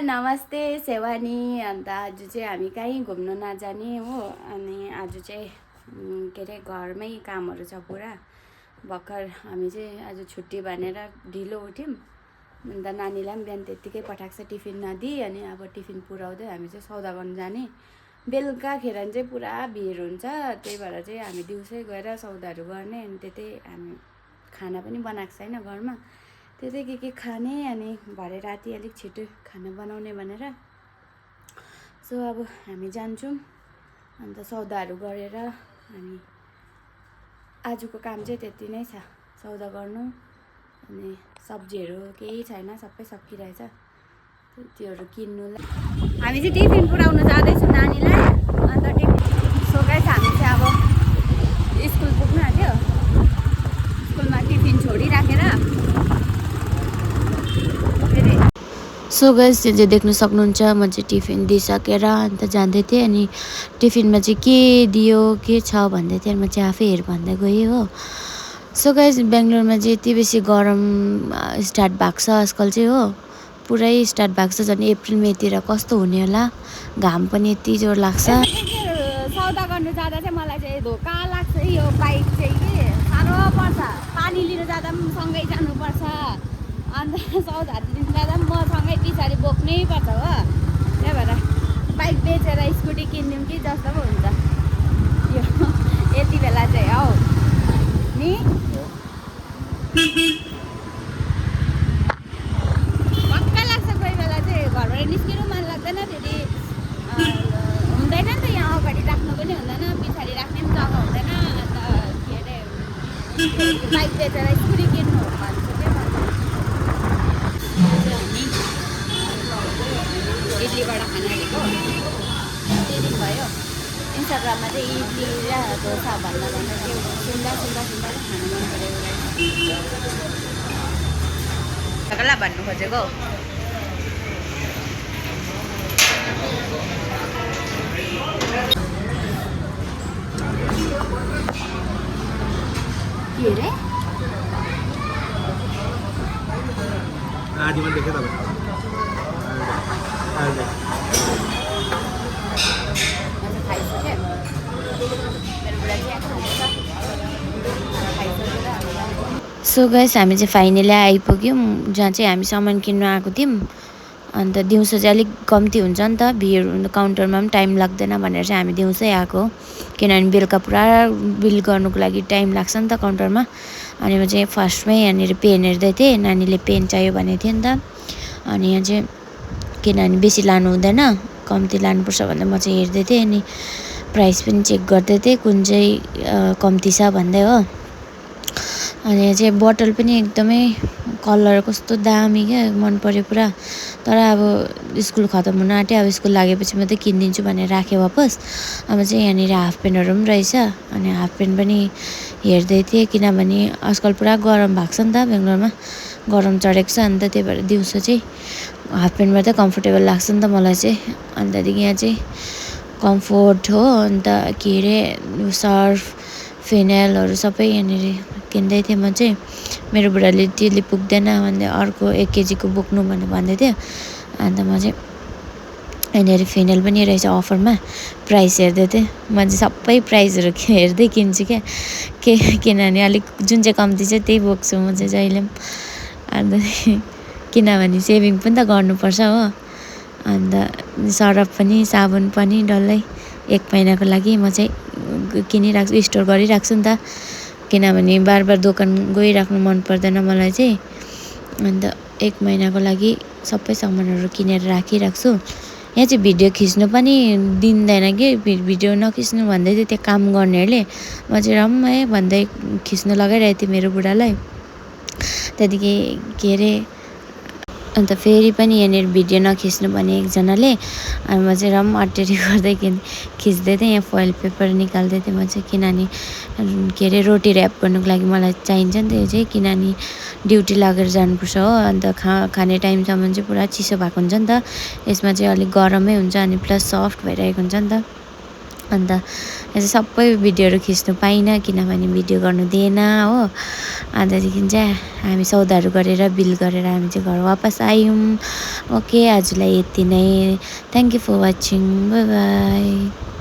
नमस्ते सेवानी। अन्त आज चाहिँ हामी कहीँ घुम्न नजाने हो। अनि आज चाहिँ के अरे घरमै कामहरू छ पुरा। भर्खर हामी चाहिँ आज छुट्टी भनेर ढिलो उठ्यौँ। अन्त नानीलाई पनि बिहान त्यत्तिकै पठाएको छ टिफिन नदिई। अनि अब टिफिन पुऱ्याउँदै हामी चाहिँ सौदा गर्न जाने। बेलुकाखेर चाहिँ पुरा भिड हुन्छ, त्यही भएर चाहिँ हामी दिउँसै गएर सौदाहरू गर्ने। अनि त्यतै हामी खाना पनि बनाएको छैन घरमा, त्यतै के खाने। अनि भरे राति अलिक छिटो खाना बनाउने भनेर सो अब हामी जान्छौँ। अन्त सौदाहरू गरेर हामी आजको काम चाहिँ त्यति नै छ, सौदा गर्नु। अनि सब्जीहरू केही छैन, सबै सकिरहेछ, त्योहरू किन्नुलाई। हामी चाहिँ टिफिन पुऱ्याउन जाँदैछौँ नानीलाई। अन्त टिफिन सोकै छ, हामी चाहिँ अब स्कुल पुग्नु आँट्यो। स्कुलमा टिफिन छोडिराखेर सो गाइस चाहिँ देख्न सक्नुहुन्छ, म चाहिँ टिफिन दिइसकेर अन्त जाँदै थिएँ। अनि टिफिनमा चाहिँ के दियो के छ भन्दै थिएँ, म चाहिँ आफै हेर भन्दै गएँ हो। सो गाइस बेङ्गलोरमा चाहिँ यति बेसी गरम स्टार्ट भएको छ आजकल चाहिँ हो, पुरै स्टार्ट भएको छ। झन् अप्रिल मेतिर कस्तो हुने होला, घाम पनि यति जोड लाग्छ। सौदा गर्नु जाँदा चाहिँ मलाई चाहिँ धोका लाग्छ यो बाइक चाहिँ कि साह्रो पर्छ। पानी लिन जाँदा पनि सँगै जानुपर्छ, अन्त सौदाहरू लिन जाँदा पनि म सँगै पछाडि बोक्नै पर्छ हो। त्यही भएर बाइक बेचेर स्कुटी किनिदिउँ कि जस्तो पो हुन्छ यो यति बेला चाहिँ हौ नि। पक्का लाग्छ कोही बेला चाहिँ घरबाट निस्किनु मन लाग्दैन, फेरि हुँदैन नि त, यहाँ अगाडि राख्नु पनि हुँदैन, पछाडि राख्ने पनि जग्गा हुँदैन। अन्त के अरे बाइक बेचेर स्कुटी किन्नु भन्छु क्या म। हामी इडलीबाट खाना लिएको त्यही दिन भयो। इन्स्टाग्राममा चाहिँ इडली र डोसा भन्दा त्यो सुन्दा खानु मन परेको रहेछ भन्नु खोजेको। के अरे आदि मन देखे तपाईँ सो गाइस हामी चाहिँ फाइनली आइपुग्यौँ जहाँ चाहिँ हामी सामान किन्नु आएको थियौँ। अन्त दिउँसो चाहिँ अलिक कम्ती हुन्छ नि त, भिड काउन्टरमा पनि टाइम लाग्दैन भनेर चाहिँ हामी दिउँसै आएको, किनभने बेलुका पुरा बिल गर्नुको लागि टाइम लाग्छ नि त काउन्टरमा। अनि म चाहिँ फर्स्टमै यहाँनिर पेन हेर्दै थिएँ, नानीले पेन चाहियो भनेको थियो नि त। अनि यहाँ चाहिँ किनभने बेसी लानु हुँदैन, कम्ती लानुपर्छ भन्दा म चाहिँ हेर्दै थिएँ। अनि प्राइस पनि चेक गर्दै थिएँ कुन चाहिँ कम्ती छ भन्दै हो। अनि यहाँ चाहिँ बोतल पनि एकदमै कलर कस्तो दामी क्या, मन पर्यो पुरा। तर अब स्कुल खतम हुन आँट्यो, अब स्कुल लागेपछि मात्रै किनिदिन्छु भनेर राखेँ वापस। अब चाहिँ यहाँनिर हाफ पेन्टहरू पनि रहेछ। अनि हाफ पेन्ट पनि हेर्दै थिएँ, किनभने आजकल पुरा गरम भएको छ नि त बेङ्गलोरमा, गरम चढेको छ। अन्त त्यही भएर दिउँसो चाहिँ हाफ पेन्टमा चाहिँ कम्फोर्टेबल लाग्छ नि त मलाई चाहिँ। अन्तदेखि यहाँ चाहिँ कम्फोर्ट हो, अन्त के अरे सर्फ फिनाइलहरू सबै यहाँनिर किन्दै थिएँ म चाहिँ। मेरो बुढाले त्यसले पुग्दैन भन्दै अर्को 1 केजीको बोक्नु भनेर भन्दै थियो। अन्त म चाहिँ यहाँनिर फिनाइल पनि रहेछ अफरमा, प्राइस हेर्दै थिएँ। म चाहिँ सबै प्राइसहरू हेर्दै किन्छु क्या, किनभने अलिक जुन चाहिँ कम्ती छ त्यही बोक्छु म चाहिँ जहिले पनि। अन्त किनभने सेभिङ पनि त गर्नुपर्छ हो। अन्त सरफ पनि साबुन पनि डल्लै 1 महिनाको लागि म चाहिँ किनिराख्छु, स्टोर गरिराख्छु नि त, किनभने बार बार दोकान गइराख्नु मन पर्दैन मलाई चाहिँ। अन्त 1 महिनाको लागि सबै सामानहरू किनेर राखिराख्छु। यहाँ चाहिँ भिडियो खिच्नु पनि दिँदैन कि, भिडियो नखिच्नु भन्दै थियो त्यो काम गर्नेहरूले। म चाहिँ रम्मै भन्दै खिच्नु लगाइरहेको थिएँ मेरो बुढालाई। त्यहाँदेखि के अरे अन्त फेरि पनि यहाँनिर भिडियो नखिच्नु भने एकजनाले। अनि म चाहिँ रम अटेरी गर्दै खिच्दै थिएँ। यहाँ फोइल पेपर निकाल्दै थिएँ म चाहिँ, किनभने के अरे रोटी ऱ्याप गर्नुको लागि मलाई चाहिन्छ नि त यो चाहिँ, किनभने ड्युटी लागेर जानुपर्छ हो। अन्त खाने टाइमसम्म चाहिँ पुरा चिसो भएको हुन्छ नि त, यसमा चाहिँ अलिक गरमै हुन्छ अनि प्लस सफ्ट भइरहेको हुन्छ नि त। अन्त चाहिँ सबै भिडियोहरू खिच्नु पाइनँ किनभने भिडियो गर्नु दिएन हो। अन्तदेखि चाहिँ हामी सौदाहरू गरेर बिल गरेर हामी चाहिँ घर वापस आयौँ। ओके, आजलाई यति नै। Thank you for watching, bye by.